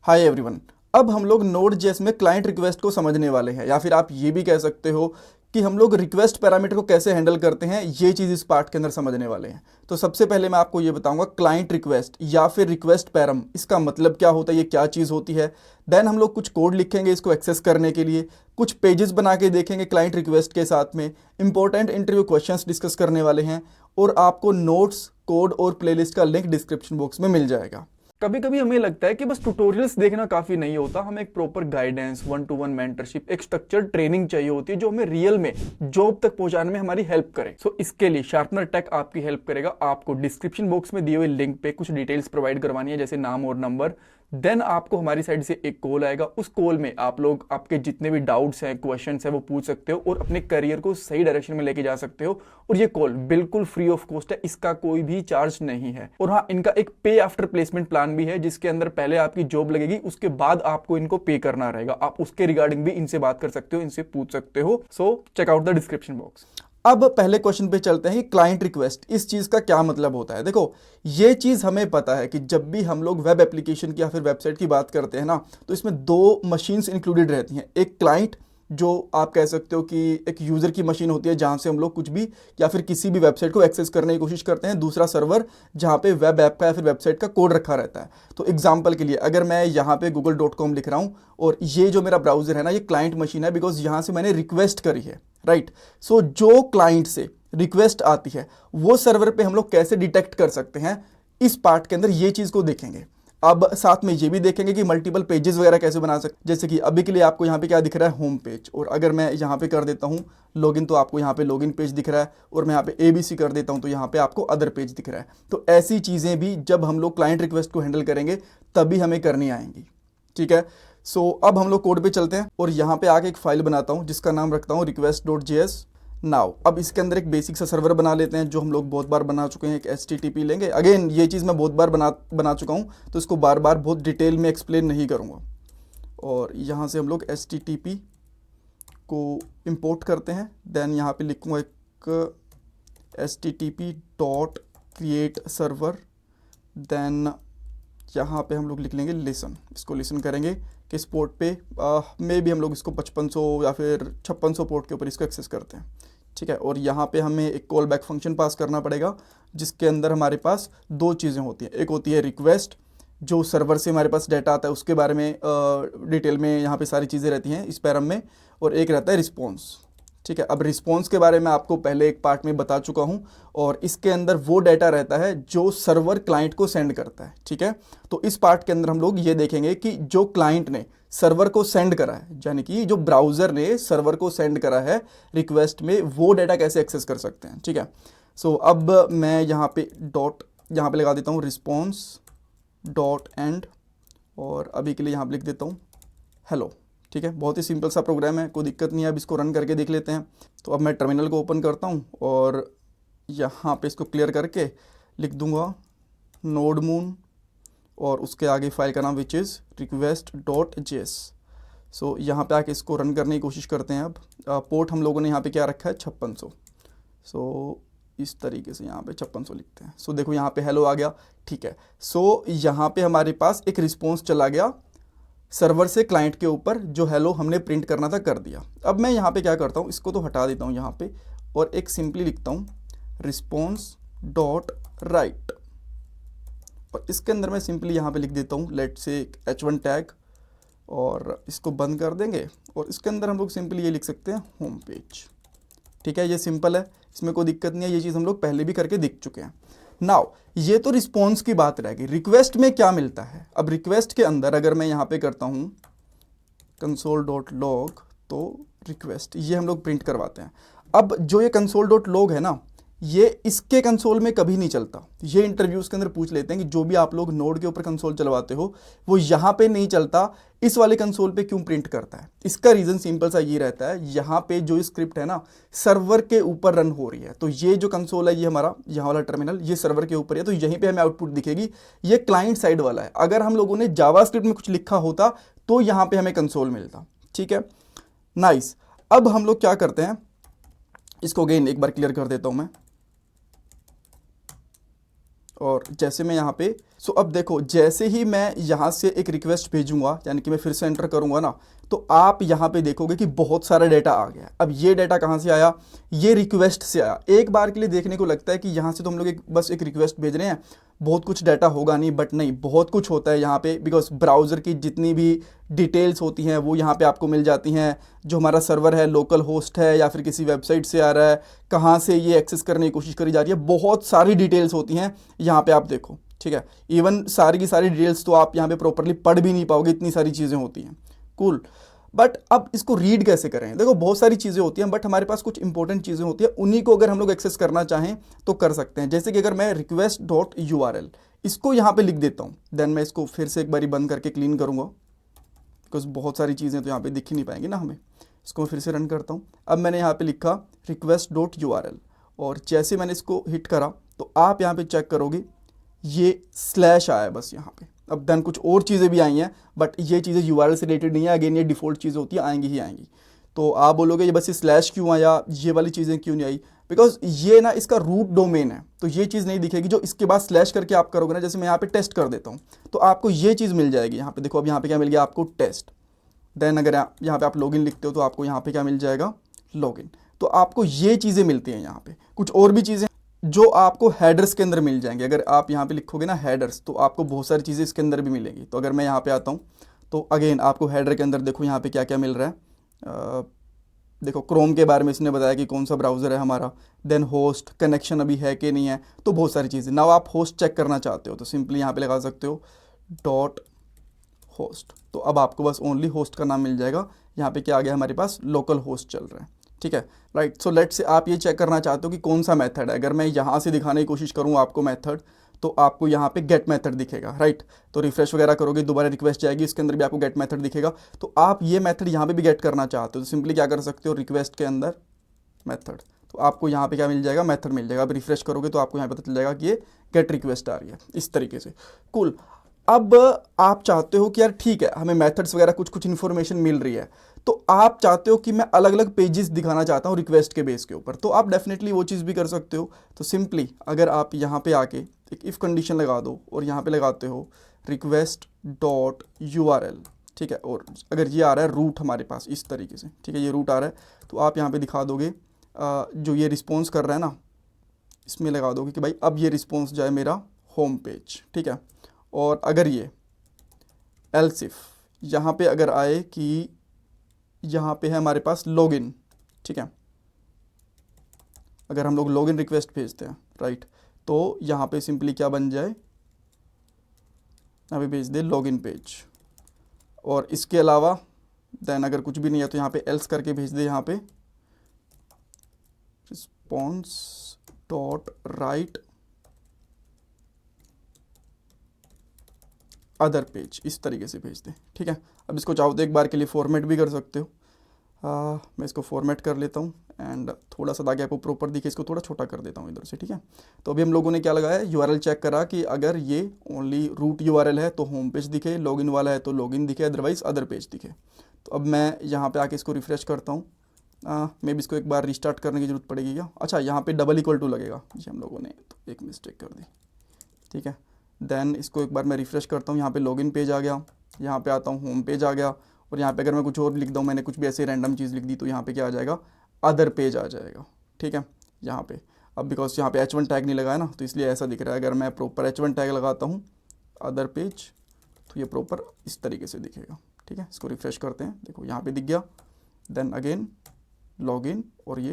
Hi everyone. अब हम लोग नोड जेएस में क्लाइंट रिक्वेस्ट को समझने वाले हैं, या फिर आप ये भी कह सकते हो कि हम लोग रिक्वेस्ट पैरामीटर को कैसे हैंडल करते हैं, ये चीज़ इस पार्ट के अंदर समझने वाले हैं। तो सबसे पहले मैं आपको ये बताऊंगा क्लाइंट रिक्वेस्ट या फिर रिक्वेस्ट पैराम, इसका मतलब क्या होता है, ये क्या चीज़ होती है। देन हम लोग कुछ कोड लिखेंगे इसको एक्सेस करने के लिए, कुछ पेजेस बना के देखेंगे क्लाइंट रिक्वेस्ट के साथ में, इंपॉर्टेंट इंटरव्यू क्वेश्चंस डिस्कस करने वाले हैं, और आपको नोट्स, कोड और प्लेलिस्ट का लिंक डिस्क्रिप्शन बॉक्स में मिल जाएगा। कभी कभी हमें लगता है कि बस ट्यूटोरियल्स देखना काफी नहीं होता, हमें एक प्रॉपर गाइडेंस, 1-to-1 मेंटरशिप, एक स्ट्रक्चर्ड ट्रेनिंग चाहिए होती है जो हमें रियल में जॉब तक पहुंचाने में हमारी हेल्प करे। सो इसके लिए शार्पनर टेक आपकी हेल्प करेगा। आपको डिस्क्रिप्शन बॉक्स में दिए हुए लिंक पे कुछ डिटेल्स प्रोवाइड करवानी है, जैसे नाम और नंबर। देन आपको हमारी साइड से एक कॉल आएगा, उस कॉल में आप लोग आपके जितने भी डाउट्स हैं, क्वेश्चंस हैं, वो पूछ सकते हो और अपने करियर को सही डायरेक्शन में लेके जा सकते हो। और ये कॉल बिल्कुल फ्री ऑफ कॉस्ट है, इसका कोई भी चार्ज नहीं है। और हाँ, इनका एक पे आफ्टर प्लेसमेंट प्लान भी है, जिसके अंदर पहले आपकी जॉब लगेगी, उसके बाद आपको इनको पे करना रहेगा। आप उसके रिगार्डिंग भी इनसे बात कर सकते हो, इनसे पूछ सकते हो। So check out the description box. अब पहले क्वेश्चन पे चलते हैं कि क्लाइंट रिक्वेस्ट, इस चीज़ का क्या मतलब होता है। देखो, ये चीज़ हमें पता है कि जब भी हम लोग वेब एप्लीकेशन की या फिर वेबसाइट की बात करते हैं ना, तो इसमें दो मशीन्स इंक्लूडेड रहती हैं। एक क्लाइंट, जो आप कह सकते हो कि एक यूज़र की मशीन होती है जहाँ से हम लोग कुछ भी या फिर किसी भी वेबसाइट को एक्सेस करने की कोशिश करते हैं। दूसरा सर्वर, जहाँ पे वेब ऐप का या फिर वेबसाइट का कोड रखा रहता है। तो एग्जांपल के लिए अगर मैं यहाँ पे google.com लिख रहा हूँ और ये जो मेरा ब्राउज़र है ना, ये क्लाइंट मशीन है, बिकॉज यहाँ से मैंने रिक्वेस्ट करी है, राइट। सो जो क्लाइंट से रिक्वेस्ट आती है वो सर्वर पे हम लोग कैसे डिटेक्ट कर सकते हैं, इस पार्ट के अंदर ये चीज़ को देखेंगे। अब साथ में ये भी देखेंगे कि मल्टीपल पेजेस वगैरह कैसे बना सकते, जैसे कि अभी के लिए आपको यहाँ पे क्या दिख रहा है, होम पेज। और अगर मैं यहाँ पे कर देता हूँ लॉगिन, तो आपको यहाँ पे लॉगिन पेज दिख रहा है, और मैं यहाँ पे ABC कर देता हूँ तो यहाँ पे आपको अदर पेज दिख रहा है। तो ऐसी चीज़ें भी जब हम लोग क्लाइंट रिक्वेस्ट को हैंडल करेंगे तभी हमें करनी आएंगी, ठीक है। सो अब हम लोग कोड पे चलते हैं और यहाँ पे आके एक फाइल बनाता हूँ जिसका नाम रखता हूँ request.js। नाउ अब इसके अंदर एक बेसिक सा सर्वर बना लेते हैं जो हम लोग बहुत बार बना चुके हैं। एक HTTP लेंगे, अगेन ये चीज़ मैं बहुत बार बना चुका हूँ, तो इसको बार बार बहुत डिटेल में एक्सप्लेन नहीं करूँगा। और यहाँ से हम लोग HTTP को इंपोर्ट करते हैं। देन यहाँ पे लिखूँगा एक http.create server। देन यहाँ पे हम लोग लिख लेंगे लिसन। इसको लिसन करेंगे कि इस पोर्ट पे में भी हम लोग इसको 5500 या फिर 5600 पोर्ट के ऊपर इसको एक्सेस करते हैं, ठीक है। और यहाँ पे हमें एक कॉल बैक फंक्शन पास करना पड़ेगा, जिसके अंदर हमारे पास दो चीज़ें होती हैं। एक होती है रिक्वेस्ट, जो सर्वर से हमारे पास डाटा आता है उसके बारे में डिटेल में यहाँ पे सारी चीज़ें रहती हैं इस पैरम में। और एक रहता है रिस्पॉन्स, ठीक है। अब रिस्पॉन्स के बारे में आपको पहले एक पार्ट में बता चुका हूँ, और इसके अंदर वो डाटा रहता है जो सर्वर क्लाइंट को सेंड करता है, ठीक है। तो इस पार्ट के अंदर हम लोग ये देखेंगे कि जो क्लाइंट ने सर्वर को सेंड करा है, यानी कि जो ब्राउज़र ने सर्वर को सेंड करा है रिक्वेस्ट में, वो डाटा कैसे एक्सेस कर सकते हैं, ठीक है। सो अब मैं यहाँ पे यहाँ पे लगा देता हूँ response.end, और अभी के लिए यहाँ पे लिख देता हूँ हेलो, ठीक है। बहुत ही सिंपल सा प्रोग्राम है, कोई दिक्कत नहीं है। अब इसको रन करके देख लेते हैं। तो अब मैं टर्मिनल को ओपन करता हूँ और यहाँ पे इसको क्लियर करके लिख दूंगा node-moon, और उसके आगे फाइल का नाम विच इज़ request.js। सो यहाँ पे आके इसको रन करने की कोशिश करते हैं। अब पोर्ट हम लोगों ने यहाँ पे क्या रखा है, 5600। सो इस तरीके से यहाँ पे 5600 लिखते हैं। सो देखो यहाँ पे हेलो आ गया, ठीक है। सो यहाँ पे हमारे पास एक रिस्पॉन्स चला गया सर्वर से क्लाइंट के ऊपर, जो हेलो हमने प्रिंट करना था कर दिया। अब मैं यहाँ पे क्या करता हूँ, इसको तो हटा देता हूँ यहाँ पे, और एक सिंपली लिखता हूँ response.write, और इसके अंदर मैं सिंपली यहाँ पे लिख देता हूँ लेट से h1 टैग, और इसको बंद कर देंगे। और इसके अंदर हम लोग सिंपली ये लिख सकते हैं होम पेज, ठीक है। ये सिंपल है, इसमें कोई दिक्कत नहीं है, ये चीज़ हम लोग पहले भी करके दिख चुके हैं। नाउ ये तो रिस्पॉन्स की बात रहेगी। रिक्वेस्ट में क्या मिलता है, अब रिक्वेस्ट के अंदर अगर मैं यहाँ पे करता हूँ console.log, तो रिक्वेस्ट ये हम लोग प्रिंट करवाते हैं। अब जो ये console.log है ना, ये इसके कंसोल में कभी नहीं चलता। ये इंटरव्यूज़ के अंदर पूछ लेते हैं कि जो भी आप लोग नोड के ऊपर कंसोल चलवाते हो वो यहाँ पे नहीं चलता, इस वाले कंसोल पे क्यों प्रिंट करता है। इसका रीज़न सिंपल सा ये रहता है, यहाँ पे जो स्क्रिप्ट है ना सर्वर के ऊपर रन हो रही है। तो ये जो कंसोल है, ये हमारा यहाँ वाला टर्मिनल, ये सर्वर के ऊपर है, तो यहीं पर हमें आउटपुट दिखेगी। ये क्लाइंट साइड वाला है। अगर हम लोगों ने जावास्क्रिप्ट में कुछ लिखा होता तो यहाँ पर हमें कंसोल मिलता, ठीक है। नाइस। अब हम लोग क्या करते हैं, इसको अगेन एक बार क्लियर कर देता हूँ मैं। और जैसे मैं यहाँ पे सो अब देखो, जैसे ही मैं यहाँ से एक रिक्वेस्ट भेजूंगा, यानी कि मैं फिर से एंटर करूंगा ना, तो आप यहाँ पे देखोगे कि बहुत सारा डेटा आ गया। अब ये डेटा कहाँ से आया? ये रिक्वेस्ट से आया। एक बार के लिए देखने को लगता है कि यहाँ से तो हम लोग बस एक रिक्वेस्ट भेज रहे हैं, बहुत कुछ डाटा होगा नहीं, बट नहीं, बहुत कुछ होता है यहाँ पे, बिकॉज ब्राउज़र की जितनी भी डिटेल्स होती हैं वो यहाँ पे आपको मिल जाती हैं। जो हमारा सर्वर है, लोकल होस्ट है या फिर किसी वेबसाइट से आ रहा है, कहाँ से ये एक्सेस करने की कोशिश करी जा रही है, बहुत सारी डिटेल्स होती हैं यहाँ पे, आप देखो, ठीक है। इवन सारी की सारी डिटेल्स तो आप यहाँ पे प्रॉपरली पढ़ भी नहीं पाओगे, इतनी सारी चीज़ें होती हैं। कूल। बट अब इसको रीड कैसे करें? देखो, बहुत सारी चीज़ें होती हैं, बट हमारे पास कुछ इंपॉर्टेंट चीज़ें होती हैं, उन्हीं को अगर हम लोग एक्सेस करना चाहें तो कर सकते हैं। जैसे कि अगर मैं request.url इसको यहाँ पे लिख देता हूँ, देन मैं इसको फिर से एक बारी बंद करके क्लीन करूँगा, बिकॉज बहुत सारी चीज़ें तो यहाँ पे दिख ही नहीं पाएंगी ना हमें। इसको मैं फिर से रन करता हूँ। अब मैंने यहाँ पे लिखा request.url, और जैसे मैंने इसको हिट करा तो आप यहाँ पे चेक करोगे ये स्लैश आया है बस यहाँ पे। अब देन कुछ और चीज़ें भी आई हैं, बट ये चीज़ें URL से रिलेटेड नहीं है, अगेन ये डिफ़ॉल्ट चीज़ें होती हैं, आएंगी ही आएंगी। तो आप बोलोगे ये बस ये स्लैश क्यों आया, ये वाली चीज़ें क्यों नहीं आई? बिकॉज ये ना इसका रूट डोमेन है, तो ये चीज़ नहीं दिखेगी। जो इसके बाद स्लैश करके आप करोगे ना, जैसे मैं यहाँ पे टेस्ट कर देता हूँ, तो आपको ये चीज़ मिल जाएगी यहाँ पे। देखो अब यहाँ पे क्या मिल गया आपको? टेस्ट। देन अगर यहाँ पे आप लॉगिन लिखते हो तो आपको यहाँ पे क्या मिल जाएगा? लॉगिन। तो आपको ये चीज़ें मिलती हैं यहाँ पे। कुछ और भी चीज़ें जो आपको हेडर्स के अंदर मिल जाएंगे। अगर आप यहाँ पे लिखोगे ना हेडर्स, तो आपको बहुत सारी चीज़ें इसके अंदर भी मिलेंगी। तो अगर मैं यहाँ पे आता हूँ तो अगेन आपको हेडर के अंदर देखो यहाँ पे क्या क्या मिल रहा है। देखो, क्रोम के बारे में इसने बताया कि कौन सा ब्राउज़र है हमारा, देन होस्ट, कनेक्शन अभी है कि नहीं है, तो बहुत सारी चीज़ें। नाउ आप होस्ट चेक करना चाहते हो तो सिंपली यहाँ पे लगा सकते हो .host। तो अब आपको बस ओनली होस्ट का नाम मिल जाएगा। यहाँ पे क्या आ गया हमारे पास? लोकल होस्ट चल रहा है, ठीक है, राइट। सो लेट्स से आप ये चेक करना चाहते हो कि कौन सा मेथड है। अगर मैं यहाँ से दिखाने की कोशिश करूँ आपको मेथड, तो आपको यहाँ पे गेट मेथड दिखेगा, राइट। तो रिफ्रेश वगैरह करोगे, दोबारा रिक्वेस्ट जाएगी, इसके अंदर भी आपको गेट मेथड दिखेगा। तो आप ये मेथड यहाँ पे भी गेट करना चाहते हो तो सिंपली क्या कर सकते हो? रिक्वेस्ट के अंदर मेथड, तो आपको यहाँ पे क्या मिल जाएगा? मेथड मिल जाएगा। अब रिफ्रेश करोगे तो आपको यहाँ पता चल जाएगा कि ये गेट रिक्वेस्ट आ रही है, इस तरीके से। कूल। अब आप चाहते हो कि यार ठीक है, हमें मेथड्स वगैरह कुछ कुछ इन्फॉर्मेशन मिल रही है, तो आप चाहते हो कि मैं अलग अलग पेजेस दिखाना चाहता हूँ रिक्वेस्ट के बेस के ऊपर, तो आप डेफिनेटली वो चीज़ भी कर सकते हो। तो सिंपली अगर आप यहाँ पे आके एक इफ़ कंडीशन लगा दो और यहाँ पे लगाते हो request.url, ठीक है, और अगर ये आ रहा है रूट हमारे पास इस तरीके से, ठीक है, ये रूट आ रहा है, तो आप यहाँ पे दिखा दोगे जो ये रिस्पॉन्स कर रहा है ना, इसमें लगा दोगे कि भाई अब ये रिस्पॉन्स जाए मेरा होम पेज, ठीक है। और अगर ये एल्स इफ यहाँ पे अगर आए कि यहाँ पे है हमारे पास लॉगिन, ठीक है, अगर हम लोग लॉगिन रिक्वेस्ट भेजते हैं, राइट, तो यहाँ पे सिंपली क्या बन जाए? यहाँ पे भेज दे लॉगिन पेज। और इसके अलावा देन अगर कुछ भी नहीं है तो यहाँ पे एल्स करके भेज दे, यहाँ पे response.write अदर पेज, इस तरीके से भेज दें, ठीक है। अब इसको चाहो तो एक बार के लिए फॉर्मेट भी कर सकते हो। मैं इसको फॉर्मेट कर लेता हूँ एंड थोड़ा सा ताकि आपको प्रॉपर दिखे, इसको थोड़ा छोटा कर देता हूँ इधर से, ठीक है। तो अभी हम लोगों ने क्या लगाया? URL चेक करा कि अगर ये ओनली रूट URL है तो होम पेज दिखे, लॉगिन वाला है तो लॉगिन दिखे, अदरवाइज अदर पेज दिखे। तो अब मैं यहाँ पे आके इसको रिफ्रेश करता हूँ। मे भी इसको एक बार रिस्टार्ट करने की जरूरत पड़ेगी क्या? अच्छा, यहाँ पे $= लगेगा, ये हम लोगों ने तो एक मिस्टेक कर दी, ठीक है। देन इसको एक बार मैं रिफ़्रेश करता हूँ, यहाँ पे लॉगिन पेज आ गया, यहाँ पे आता हूँ होम पेज आ गया, और यहाँ पे अगर मैं कुछ और लिख दूँ, मैंने कुछ भी ऐसे रैंडम चीज़ लिख दी, तो यहाँ पे क्या आ जाएगा? अदर पेज आ जाएगा, ठीक है, यहाँ पे। अब बिकॉज यहाँ पे H1 टैग नहीं लगाया ना, तो इसलिए ऐसा दिख रहा है। अगर मैं प्रॉपर H1 टैग लगाता हूँ अदर पेज, तो ये प्रॉपर इस तरीके से दिखेगा, ठीक है। इसको रिफ़्रेश करते हैं, देखो यहाँ पे दिख गया। देन अगेन लॉगिन और ये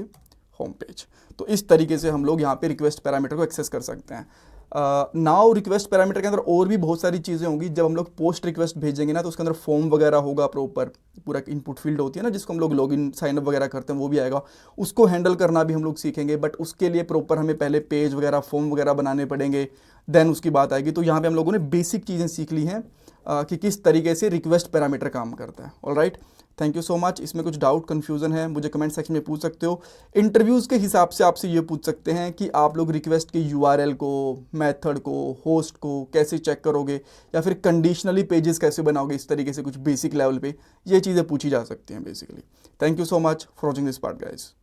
होम पेज। तो इस तरीके से हम लोग यहाँ पे रिक्वेस्ट पैरामीटर को एक्सेस कर सकते हैं। नाउ रिक्वेस्ट पैरामीटर के अंदर और भी बहुत सारी चीज़ें होंगी। जब हम लोग पोस्ट रिक्वेस्ट भेजेंगे ना, तो उसके अंदर फॉर्म वगैरह होगा, प्रॉपर पूरा इनपुट फील्ड होती है ना, जिसको हम लोग लॉगिन साइनअप वगैरह करते हैं, वो भी आएगा। उसको हैंडल करना भी हम लोग सीखेंगे, बट उसके लिए प्रॉपर हमें पहले पेज वगैरह फॉर्म वगैरह बनाने पड़ेंगे, देन उसकी बात आएगी। तो यहाँ पे हम लोगों ने बेसिक चीज़ें सीख ली हैं कि किस तरीके से रिक्वेस्ट पैरामीटर काम करता है। Alright, thank you so much. इसमें कुछ डाउट कन्फ्यूज़न है, मुझे कमेंट सेक्शन में पूछ सकते हो। इंटरव्यूज़ के हिसाब से आपसे ये पूछ सकते हैं कि आप लोग रिक्वेस्ट के URL को, मेथड को, होस्ट को कैसे चेक करोगे, या फिर कंडीशनली पेजेस कैसे बनाओगे। इस तरीके से कुछ बेसिक लेवल पे ये चीज़ें पूछी जा सकती हैं basically. Thank you so much for watching this part guys.